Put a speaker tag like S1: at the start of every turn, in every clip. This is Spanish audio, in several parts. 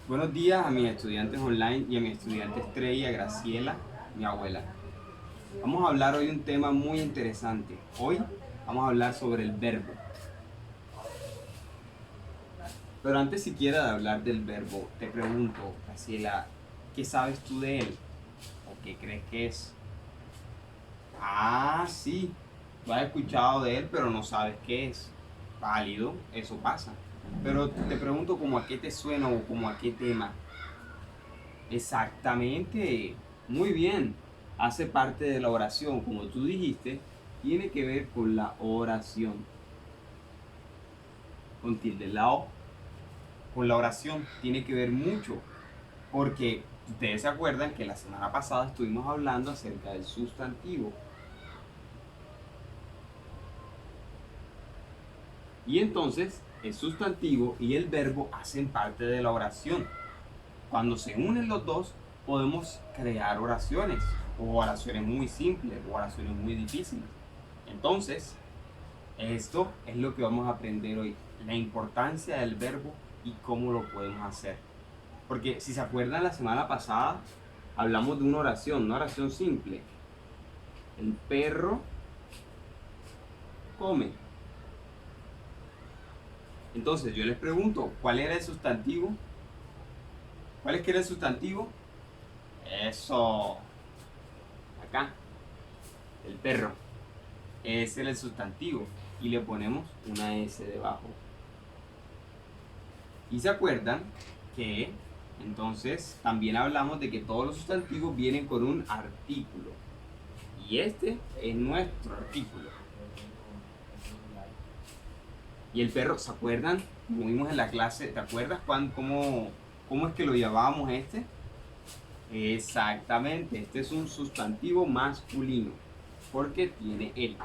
S1: Buenos días a mis estudiantes online y a mi estudiante Estrella, Graciela, mi abuela. Vamos a hablar hoy de un tema muy interesante. Hoy vamos a hablar sobre el verbo. Pero antes siquiera de hablar del verbo, te pregunto, Graciela, ¿qué sabes tú de él? ¿O qué crees que es? Ah, sí, tú has escuchado de él, pero no sabes qué es. Válido, eso pasa. Pero te pregunto como a qué te suena o como a qué tema. Exactamente, muy bien. Hace parte de la oración, como tú dijiste, tiene que ver con la oración. Con tilde la O, con la oración tiene que ver mucho, porque ustedes se acuerdan que la semana pasada estuvimos hablando acerca del sustantivo. Y entonces el sustantivo y el verbo hacen parte de la oración. Cuando se unen los dos, podemos crear oraciones, o oraciones muy simples, o oraciones muy difíciles. Entonces, esto es lo que vamos a aprender hoy, la importancia del verbo y cómo lo podemos hacer. Porque si se acuerdan la semana pasada, hablamos de una oración simple. El perro come. Entonces yo les pregunto, ¿cuál era el sustantivo? ¿Cuál es que era el sustantivo? Eso, acá, el perro. Ese era el sustantivo y le ponemos una S debajo. Y se acuerdan que entonces también hablamos de que todos los sustantivos vienen con un artículo. Y este es nuestro artículo. Y el perro, ¿se acuerdan? Como vimos en la clase, ¿te acuerdas cómo es que lo llamábamos este? Exactamente, este es un sustantivo masculino porque tiene él.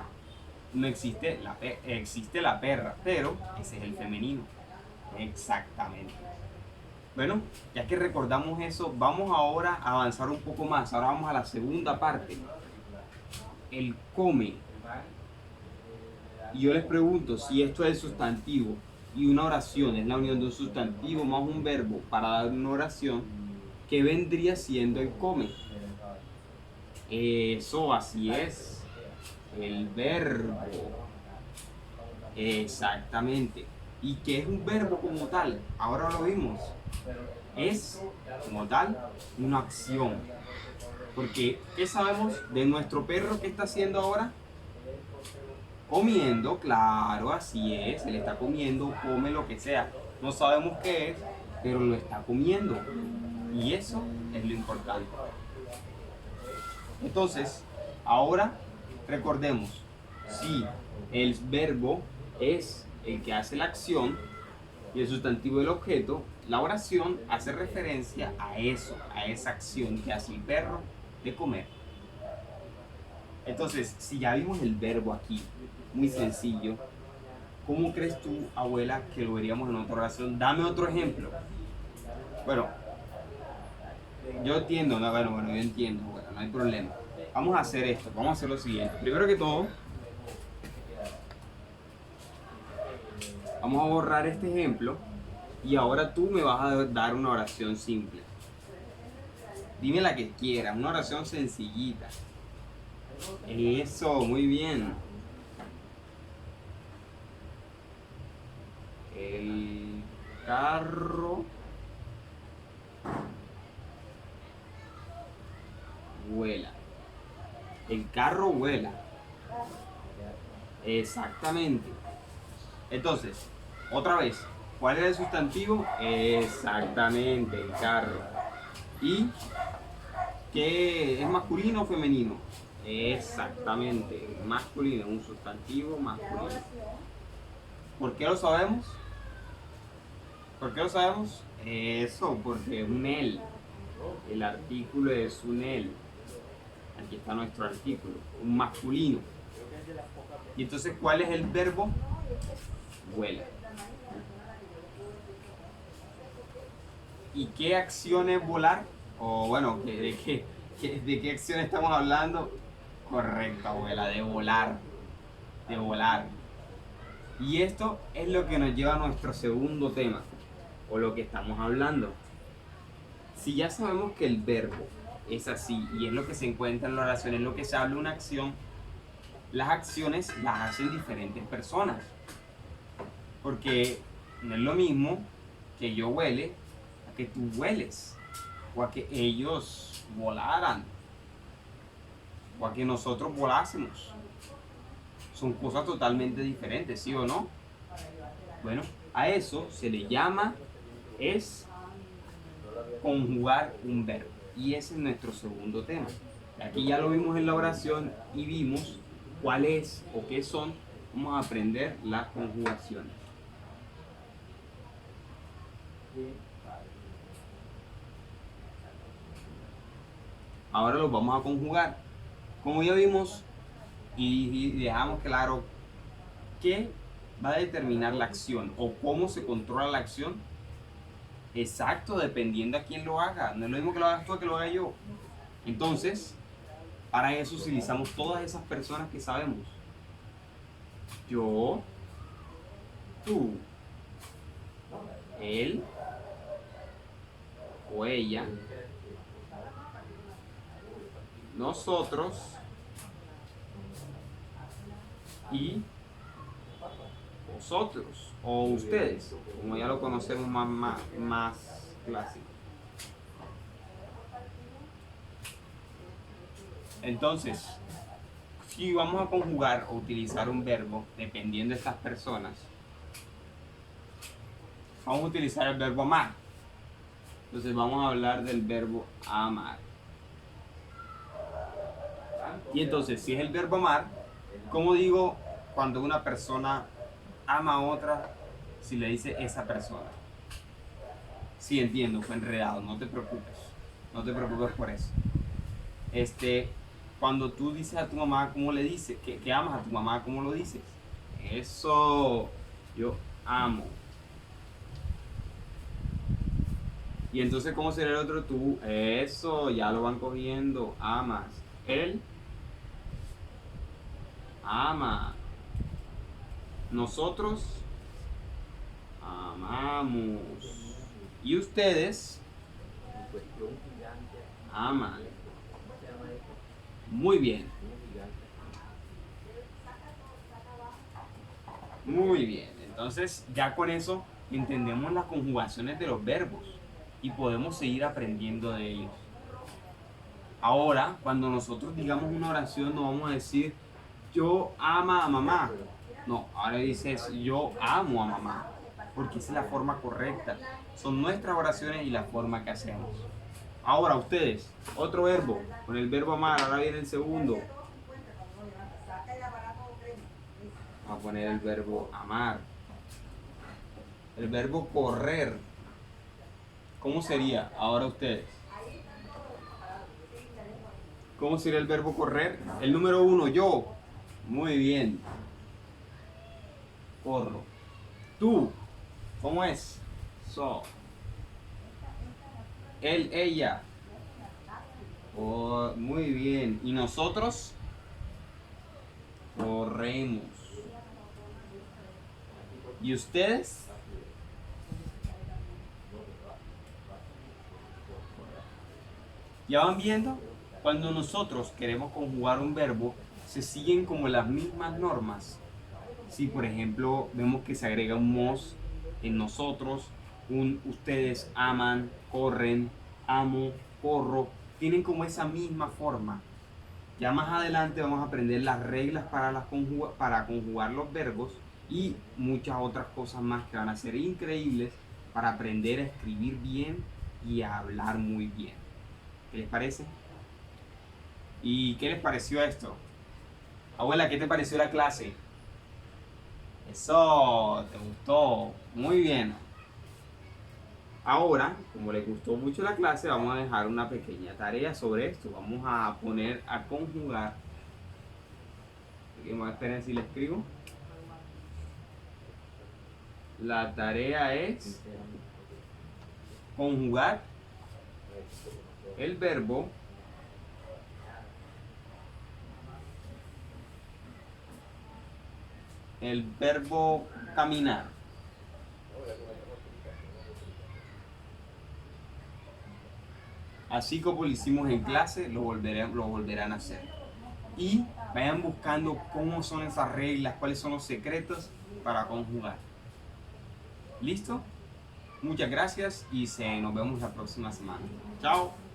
S1: No existe existe la perra, pero ese es el femenino. Exactamente. Bueno, ya que recordamos eso, vamos ahora a avanzar un poco más. Ahora vamos a la segunda parte. El come. Y yo les pregunto si esto es el sustantivo y una oración es la unión de un sustantivo más un verbo para dar una oración, ¿qué vendría siendo el come? Eso, así es. El verbo. Exactamente. ¿Y qué es un verbo como tal? Ahora lo vimos. Es, como tal, una acción. Porque, ¿qué sabemos de nuestro perro que está haciendo ahora? Comiendo, claro, así es. Él está comiendo, come lo que sea. No sabemos qué es, pero lo está comiendo. Y eso es lo importante. Entonces, ahora recordemos, si el verbo es el que hace la acción y el sustantivo el objeto, la oración hace referencia a eso, a esa acción que hace el perro de comer. Entonces, si ya vimos el verbo aquí, muy sencillo, ¿cómo crees tú, abuela, que lo veríamos en otra oración? Dame otro ejemplo. Bueno, yo entiendo, no, bueno, yo entiendo, bueno, no hay problema. Vamos a hacer esto, vamos a hacer lo siguiente. Primero que todo, vamos a borrar este ejemplo y ahora tú me vas a dar una oración simple. Dime la que quieras, una oración sencillita. Eso, muy bien. El carro vuela. El carro vuela. Exactamente. Entonces, otra vez, ¿cuál era el sustantivo? Exactamente, el carro. ¿Y qué es masculino o femenino? Exactamente, masculino, un sustantivo masculino. ¿Por qué lo sabemos? ¿Por qué lo sabemos? Eso, porque es un él. El artículo es un él. Aquí está nuestro artículo, un masculino. Y entonces, ¿cuál es el verbo? Vuela. ¿Y qué acción es volar? O bueno, de qué acción estamos hablando? Correcto, abuela, de volar. De volar. Y esto es lo que nos lleva a nuestro segundo tema, o lo que estamos hablando. Si ya sabemos que el verbo es así y es lo que se encuentra en la oración, es lo que se habla de una acción, las acciones las hacen diferentes personas. Porque no es lo mismo que yo huele a que tú hueles, o a que ellos volaran, o a que nosotros volásemos. Son cosas totalmente diferentes, ¿sí o no? Bueno, a eso se le llama es conjugar un verbo. Y ese es nuestro segundo tema. Aquí ya lo vimos en la oración y vimos cuál es o qué son. Vamos a aprender las conjugaciones. Ahora los vamos a conjugar. Como ya vimos y dejamos claro qué va a determinar la acción o cómo se controla la acción, exacto, dependiendo a quién lo haga. No es lo mismo que lo hagas tú a que lo haga yo. Entonces, para eso utilizamos todas esas personas que sabemos. Yo, tú, él o ella, nosotros y vosotros o ustedes, como ya lo conocemos más clásico. Entonces, si vamos a conjugar o utilizar un verbo dependiendo de estas personas, vamos a utilizar el verbo amar. Entonces vamos a hablar del verbo amar. Y entonces, si es el verbo amar, ¿cómo digo cuando una persona ama a otra si le dice esa persona? Sí, entiendo, fue enredado, no te preocupes. No te preocupes por eso. Cuando tú dices a tu mamá, ¿cómo le dices? Que amas a tu mamá, ¿cómo lo dices? Eso, yo amo. Y entonces, ¿cómo será el otro tú? Eso, ya lo van cogiendo. Amas. Él ama. Nosotros amamos. Y ustedes aman. Muy bien. Muy bien. Entonces, ya con eso entendemos las conjugaciones de los verbos y podemos seguir aprendiendo de ellos. Ahora, cuando nosotros digamos una oración, no vamos a decir yo amo a mamá. No, ahora dices yo amo a mamá, porque esa es la forma correcta. Son nuestras oraciones y la forma que hacemos. Ahora ustedes, otro verbo, con el verbo amar, ahora viene el segundo. Vamos a poner el verbo amar. El verbo correr. ¿Cómo sería ahora ustedes? ¿Cómo sería el verbo correr? El número 1, yo. Muy bien. Corro. Tú. ¿Cómo es? So. Él, ella. Oh, muy bien. ¿Y nosotros? Corremos. ¿Y ustedes? ¿Ya van viendo? Cuando nosotros queremos conjugar un verbo, se siguen como las mismas normas. Si por ejemplo vemos que se agrega un mos en nosotros, un ustedes aman, corren, amo, corro, tienen como esa misma forma. Ya más adelante vamos a aprender las reglas para conjugar los verbos y muchas otras cosas más que van a ser increíbles para aprender a escribir bien y a hablar muy bien. ¿Qué les parece? ¿Y qué les pareció esto? Abuela, ¿qué te pareció la clase? Eso, ¿te gustó? Muy bien. Ahora, como les gustó mucho la clase, vamos a dejar una pequeña tarea sobre esto. Vamos a poner a conjugar. Esperen si le escribo. La tarea es conjugar el verbo caminar. Así como lo hicimos en clase, lo volverán a hacer. Y vayan buscando cómo son esas reglas, cuáles son los secretos para conjugar. ¿Listo? Muchas gracias y nos vemos la próxima semana. Chao.